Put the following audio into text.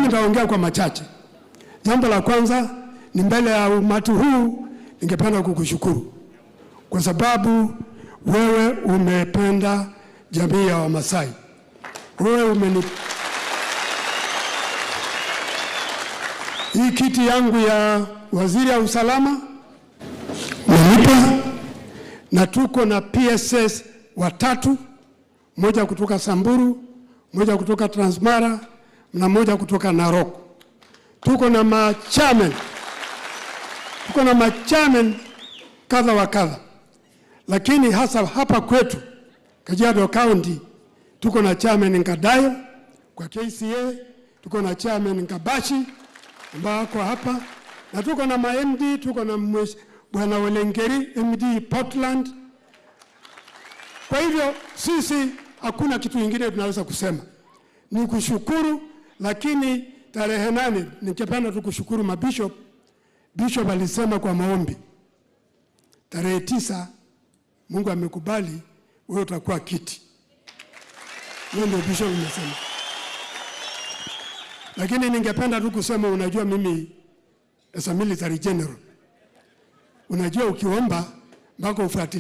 Mimi nitaongea kwa machache. Jambo la kwanza ni mbele ya umati huu, ningependa kukushukuru kwa sababu wewe umependa jamii ya Wamasai. Wewe hii kiti yangu ya waziri ya usalama umenipa, na tuko na PSS watatu, moja kutoka Samburu, moja kutoka Transmara na moja kutoka Narok. Tuko na machairman kadha wa kadha, lakini hasa hapa kwetu Kajiado County tuko na chairman Nkadayo kwa KCA, tuko na chairman Nkabashi ambao kwa hapa, na tuko na MD, tuko na Bwana Welengeri MD Portland. Kwa hivyo sisi hakuna kitu kingine tunaweza kusema, ni kushukuru. Lakini tarehe 8 ningependa tukushukuru mabishop. Bishop alisema kwa maombi tarehe 9 Mungu amekubali wewe utakuwa kiti. Ndio bishop amesema. Lakini ningependa tu kusema, unajua mimi as a military general, unajua ukiomba mpaka ufuatilie